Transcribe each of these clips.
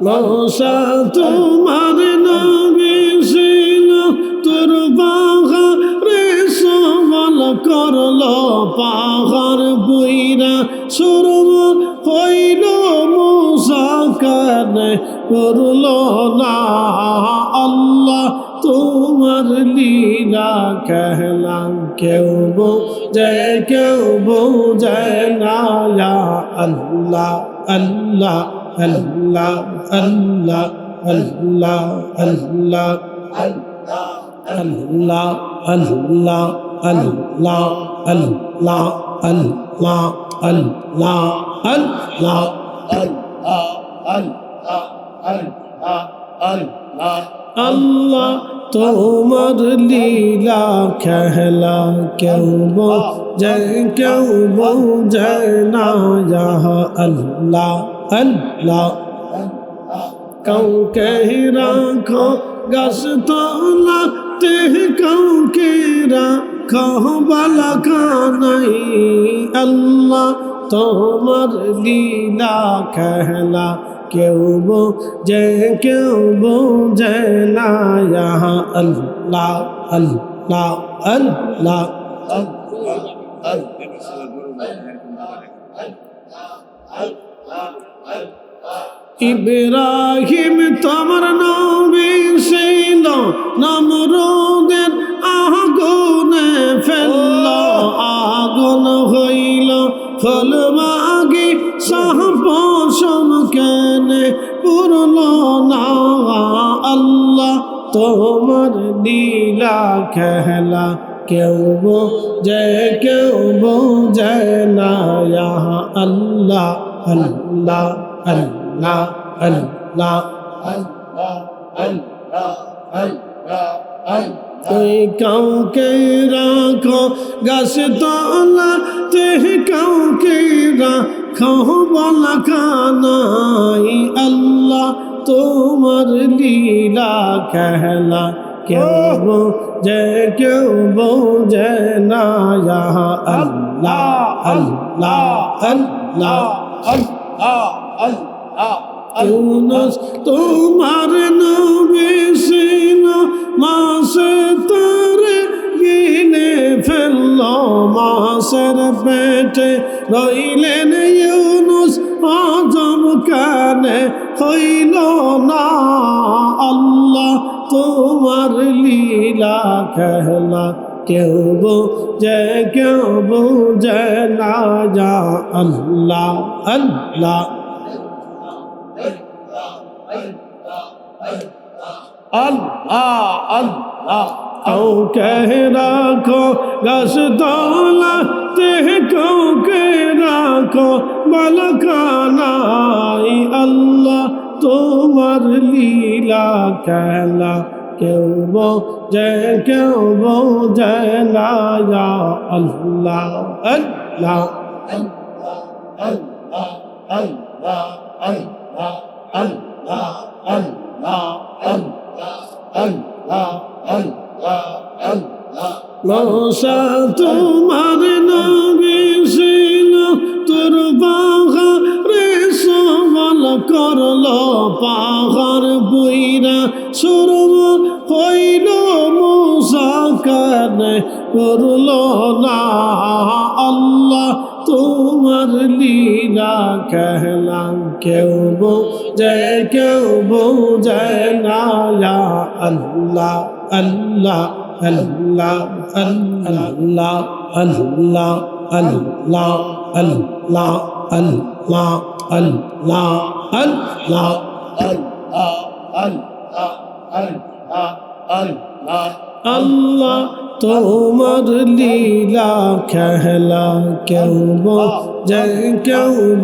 মৌসা তোমার নবী ছিল তোর পাহাড়ে সওয়াল করলো পাহাড় বইরা সুরম হইল মৌসা কানে করলো না আল্লাহ তোমার লীলা कहलाम কেউ বোঝে না ইয়া আল্লাহ আল্লাহ আল্লাহ আল্লাহ আল্লাহ আল্লাহ আল্লাহ আল্লাহ আল্লাহ আল্লাহ আল্লাহ আল্লাহ আল্লাহ আল্লাহ তোমার লীলা খেলা কেউ বোঝে না ইয়া আল্লাহ আল্লাহ কাউকে রাখো গাছ তলাতে কাউকে রাখো বালাখানাই আল্লাহ তোমার লীলা খেলা কেউ বোঝে না ইয়া আল্লাহ আল্লাহ আল্লাহ ইব্রাহিম তোমার নবী ছিল নমরুদের আগুনে ফেলল আগুন হইল ফল মাগি সাহপশম কেনে পুরল না আল্লাহ তোমার লীলা খেলা কেউ বোঝে না ইয়া আল্লাহ আল্লাহ আল্লাহ আল্লাহ তুই কাউকে রাখো গাছ তলাতে কাউকে রাখো বালাখানাই আল্লাহ তোমার লীলা খেলা কেউ বোঝে না ইয়া আল্লাহ আল্লাহ আল্লাহ ইউনুস তোমার নবী ছিল মাছে তারে গিলে ফেলল মাছের পেটে রইলেন ইউনুস আজম কানে হইল না আল্লাহ তোমার লীলা খেলা কেউ বোঝে না ইয়া আল্লাহ আল্লাহ আল্লাহ আল্লাহ কাউকে রাখো গাছ তলাতে কাউকে রাখো বালাখানাই আল্লাহ তোমার লীলা খেলা কেউ বোঝে না ইয়া আল্লাহ আল্লাহ আল্লাহ আল্লাহ আল্লাহ আল্লাহ আল্লাহ আল্লাহ আল্লাহ আল্লাহ মৌসা তোমার নবী ছিল তোর পাহাড়ে সওয়াল করলো পাহাড় বইরা সুরম হইল মৌসা কানে করলো না আল্লাহ তোমার লীলা कहलाम কেউ বোঝে না ইয়া আল্লাহ আল্লাহ আল্লাহ আল্লাহ আল্লাহ আল্লাহ আল্লাহ আল্লাহ আল্লাহ আল্লাহ আল্লাহ তোমার লীলা খেলা কেউ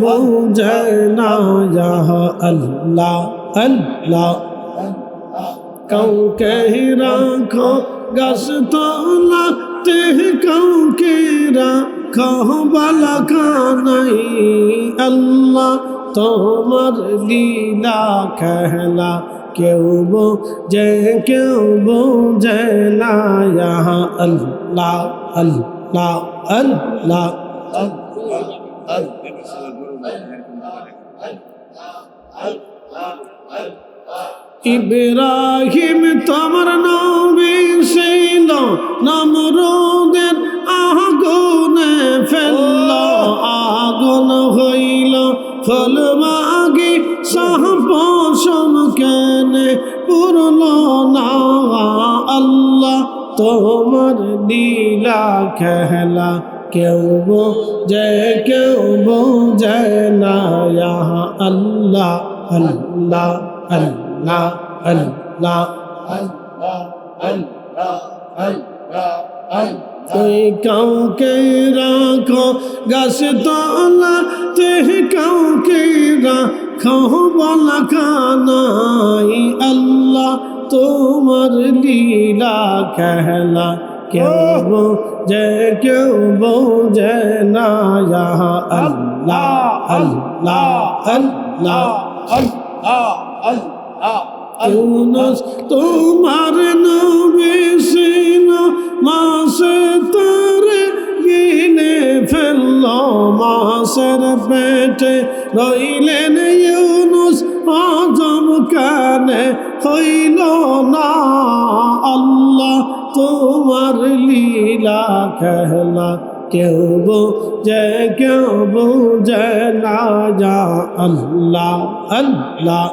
বোঝে না ইয়া আল্লাহ আল্লাহ কাউকে রাখো গাছ তলাতে কাউকে রাখো বালাখানাই আল্লাহ তোমার লীলা খেলা কেউ বোঝে না ইয়া আল্লাহ আল্লাহ আল্লাহ ইব্রাহিম তোমার নবী ছিল নমরুদের আগুনে ফেলল আগুন হইল ফলবাগি সাহপশম কেনে পুরল না আল্লাহ তোমার লীলা খেলা কেউ বোঝে না আল্লাহ আল্লাহ আল্লাহ আল্লাহ তুই কাউকে রাখো গাছ তলাতে কাউকে রাখো বলা খানাই আল্লাহ তোমার লীলা খেলা কেউ বোঝে না আল্লাহ আল্লাহ আল্লাহ ইউনুস তোমার নবী ছিল মাছে তারে গিলে ফেলল মাছের পেটে রইলেন ইউনুস আজম কানে হইল না আল্লাহ তোমার লীলা খেলা কেউ বোঝে না আল্লাহ আল্লাহ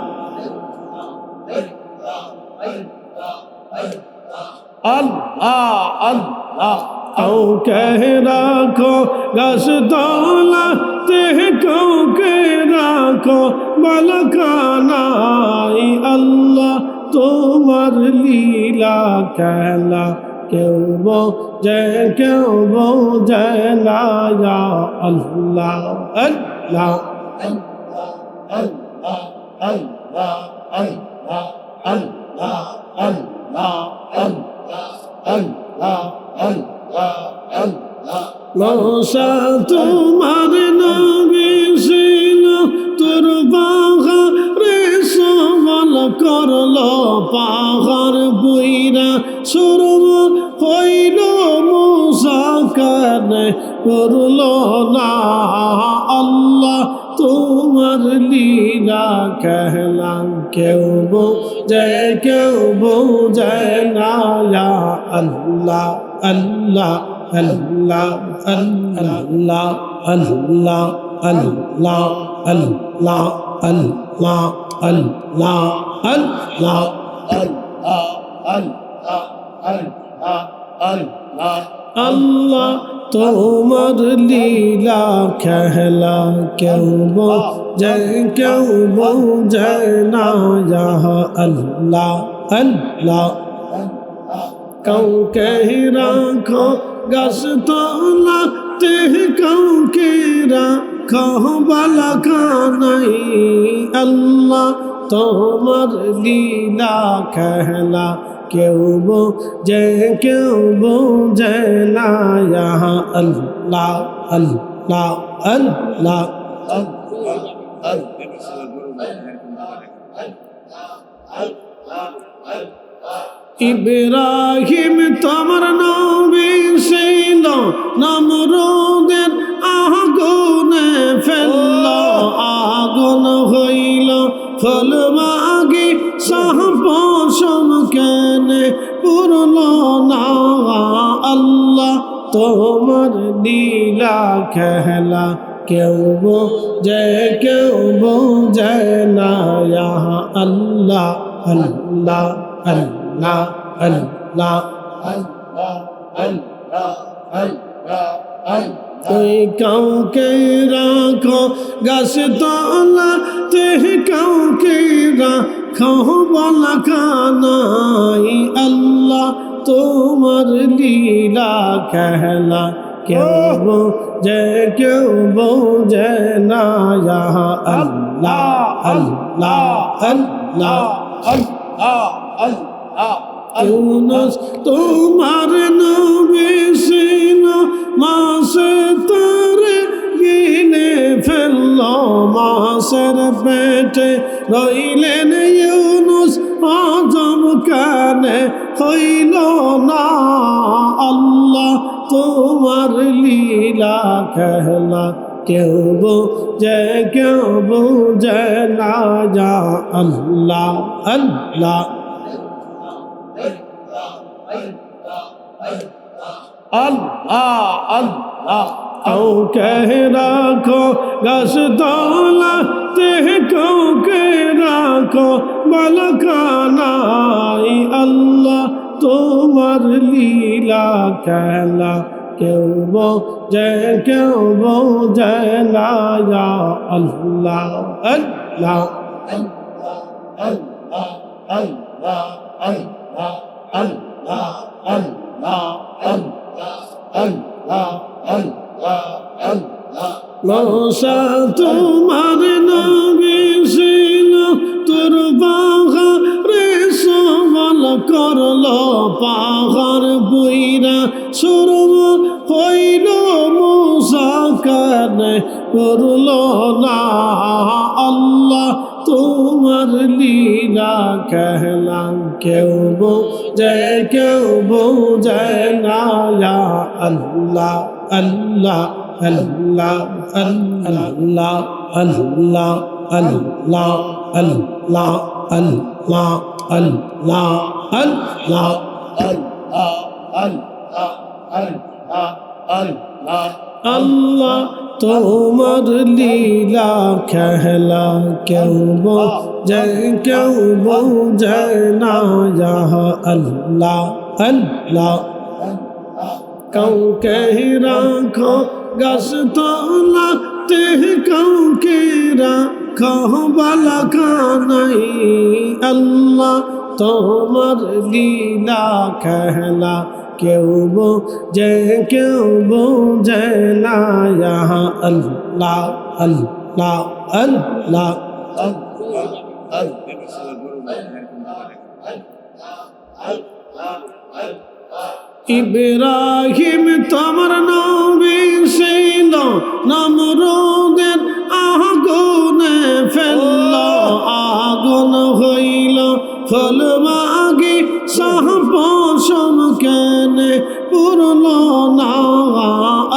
আল্লাহ আল্লাহ কাউকে রাখো গাছ তলাতে কাউকে রাখো বালখানাই আল্লাহ তোমার লীলা খেলা কেউ বোঝে না আল্লাহ আল্লাহ আল্লাহ আল্লাহ আল্লাহ আল্লাহ মৌসা তোমার নবী ছিল তোর পাহাড়ে সবল করলো পাহাড় বইরা সুরম হইল মৌসা কানে করলো না আল্লাহ তোমার লীলা খেলা কেউ বোঝে না আল্লাহ আল্লাহ আল্লাহ আল্লাহ আল্লাহ আল্লাহ আল্লাহ আল্লাহ আল্লাহ আল্লাহ আল্লাহ তোমার লীলা খেলা কেউ বোঝে না আল্লাহ আল্লাহ কাউকে রাখো গাছ তলাতে কাউকে রাখো বালখানাই আল্লাহ তোমার লীলা খেলা কেউ বোঝে না আল্লাহ আল্লাহ আল্লাহ ইব্রাহিম তোমার নবী ছিল নমরুদের আগুনে ফেলল আগুন হইল ফলবাগি সাহপশম কেনে পুরল না আল্লাহ তোমার লীলা খেলা কেউ বোঝে না আল্লাহ আল্লাহ আল্লাহ আল্লাহ তুই কাউকে রাখো গাছ তলাতে কাউকে রাখো বালখানাই আল্লাহ তোমার লীলা খেলা কেউ বোঝে না আল্লাহ আল্লাহ আল্লাহ ইউনুস তোমার নবী ছিল মাছে তারে গিলে ফেলল মাছের পেটে রইলেন ইউনুস আজম কানে হইল না আল্লাহ তোমার লীলা খেলা কেউ বোঝে কেউ বোঝে না ইয়া আল্লাহ আল্লাহ আল্লাহ আল্লাহ কাউকে রাখো গাছ তলাতে কাউকে রাখো বালখানায় আল্লাহ তোমার লীলা খেলা কেউ বোঝে কেউ বোঝে না ইয়া আল্লাহ আল্লাহ আল্লাহ আল্লাহ আল্লাহ আল্লাহ আল্লাহ আল্লাহ আল্লাহ আল্লাহ মৌসা তোমার নবী ছিল তোর পাহাড়ে সওয়াল করলো পাহাড় বইরা সরব হইল মৌসা কানে করলো না আল্লাহ তোমার লীলা খেলা কেউ বোঝে কেউ বোঝে না ইয়া আল্লাহ আল্লাহ আল্লাহ আল্লাহ আল্লাহ আল্লাহ আল্লাহ আল্লাহ আল্লাহ আল্লাহ আল্লাহ আল্লাহ তোমার লীলা খেলা কেউ বোঝে কেউ বোঝে না ইয়া আল্লাহ আল্লাহ কাউকে রাখো গাছ তলাতে কাউকে রাখো বালখানায় আল্লাহ তোমার লীলা খেলা কেউ বোঝে কেউ বোঝে না ইয়া আল্লাহ আল্লাহ আল্লাহ ইব্রাহিম তোমার নবী ছিল নমরুদের আগুনে ফেলল আগুন হইল ফল মাগে সাহপশম কেনে পুরল না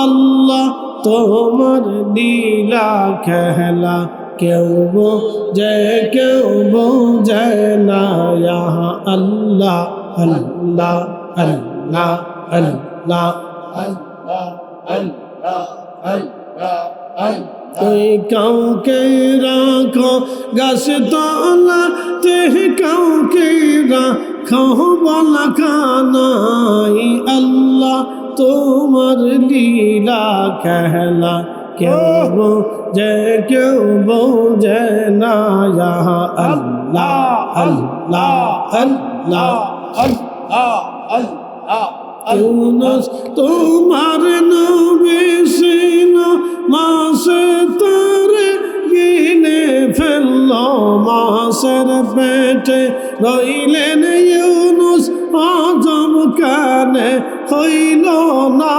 আল্লাহ তোমার লীলা খেলা কেউ বোঝে কেউ বোঝে না ইয়া আল্লাহ আল্লাহ আল্লাহ আল্লাহ তুই কাউকে রাখো গাছ তলাতে কাউকে রাখো বালখানায় আল্লাহ তোমার লীলা খেলা কেউ বোঝে কেউ বোঝে না ইয়া আল্লাহ আল্লাহ আল্লাহ আল্লাহ ইউনুস তোমার নবী ছিল মাছে তারে গিলে ফেলল মাছের পেটে রইলেন ইউনুস আজম কানে হইল না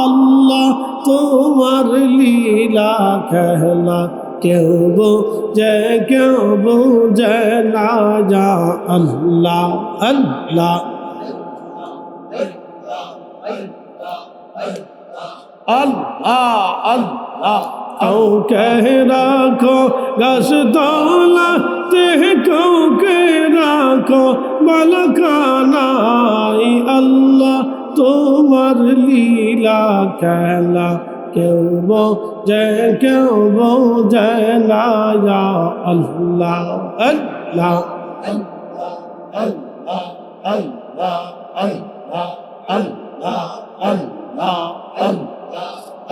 আল্লাহ তোমার লীলা খেলা কেউ বোঝে কেউ বোঝে না ইয়া আল্লাহ আল্লাহ আল্লাহ আল্লাহ কাউকে রাখো গাছ তলাতে কাউকে রাখো বালখানায় আল্লাহ তোমার লীলা খেলা কেউ বোঝে কেউ বোঝে না ইয়া আল্লাহ আল্লাহ আল্লাহ আল্লাহ আল্লাহ আল্লাহ আল্লাহ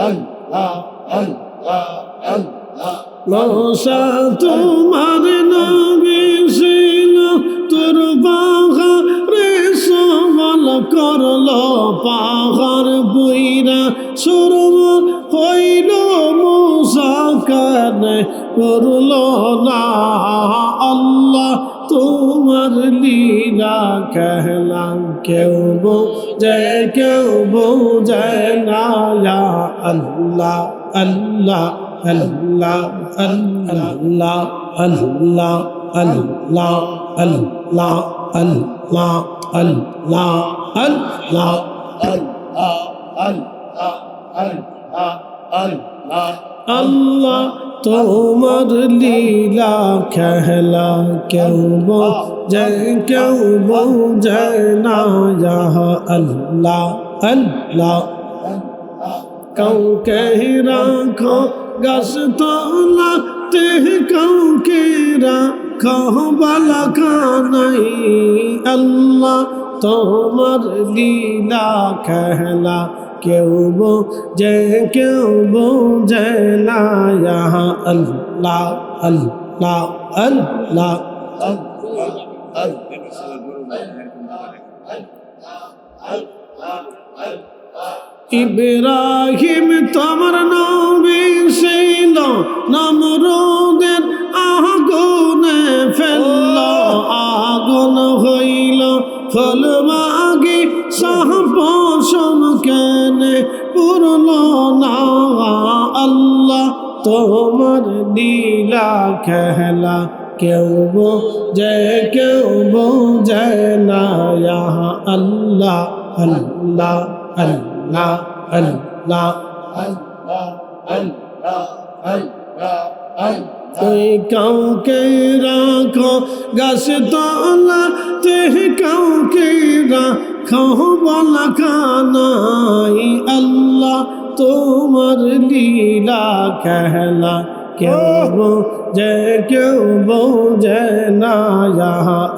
আল্লাহ আল্লাহ আল্লাহ মৌসা তোমার নবী ছিল তোর পাহাড়ে সওয়াল করলো পাহাড় বইরা সরব হইল মৌসা কানে করলো না আল্লাহ তোমার লীলা খেলা কেউ বোঝে কেউ বোঝে না ইয়া আল্লাহ আল্লাহ আল্লাহ আল্লাহ আল্লাহ আল্লাহ আল্লাহ আল্লাহ আল্লাহ আল্লাহ আল্লাহ আল্লাহ আল্লাহ আল্লাহ তোমার লীলা খেলা কেউ বোঝে না ইয়া আল্লাহ আল্লাহ কাউকে রাখো গাছ তলাতে কাউকে রাখো বালাখানাই আল্লাহ তোমার লীলা খেলা কেউ বোঝে না ইয়া আল্লাহ আল্লাহ আল্লাহ ইব্রাহিম তোমার নবী ছিল নমরুদের আগুনে ফেলল আগুন হইল ফলবাগি সাহপশম কেনে পুরল না আল্লাহ তোমার লীলা খেলা কেউ বোঝে না ইয়া আল্লাহ আল্লাহ আল্লাহ আল্লাহ তুই কাউকে রাখো গাছ তলাতে কাউকে রাখো বালাখানাই আল্লাহ তোমার লীলা খেলা কেউ বোঝে না ইয়া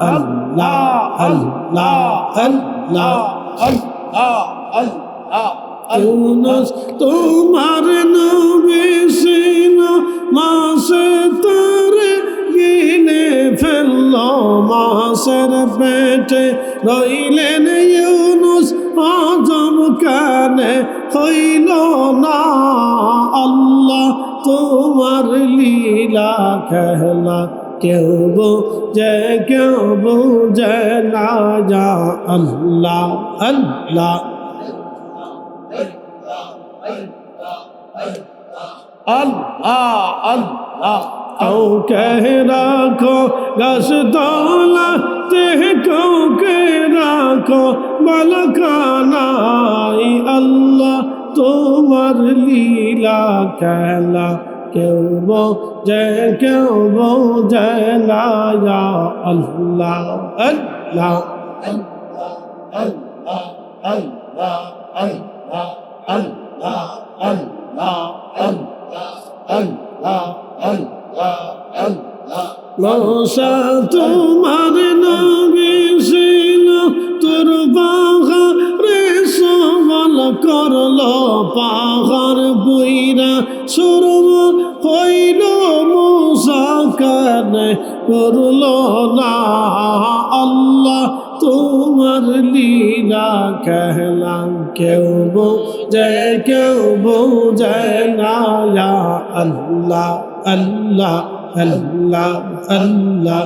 আল্লাহ আল্লাহ আল্লাহ ইউনুস তোমার নবী ছিল মাছে তারে গিলে ফেলল মাছের পেটে রইলেন ইউনুস আজম কানে হইল না আল্লাহ তোমার লীলা খেলা কেউ বোঝে না ইয়া আল্লাহ আল্লাহ আল্লাহ আল্লাহ কাউকে রাখো গাছ তলাতে কাউকে রাখো বালাখানাই আল্লাহ তোমার লীলা খেলা কেউ বোঝে না ইয়া আল্লাহ আল্লাহ আল্লাহ আল্লাহ আল্লাহ আল্লাহ আল্লাহ আল্লাহ মৌসা তোমার নবী ছিল তোর পাহাড়ে সবল করলো পাহাড় বইরা সুরম হইল মৌসা কানে করল না আল্লাহ তোমার লীলা খেলা কেউ বোঝে না ইয়া আল্লাহ আল্লাহ আল্লাহ আল্লাহ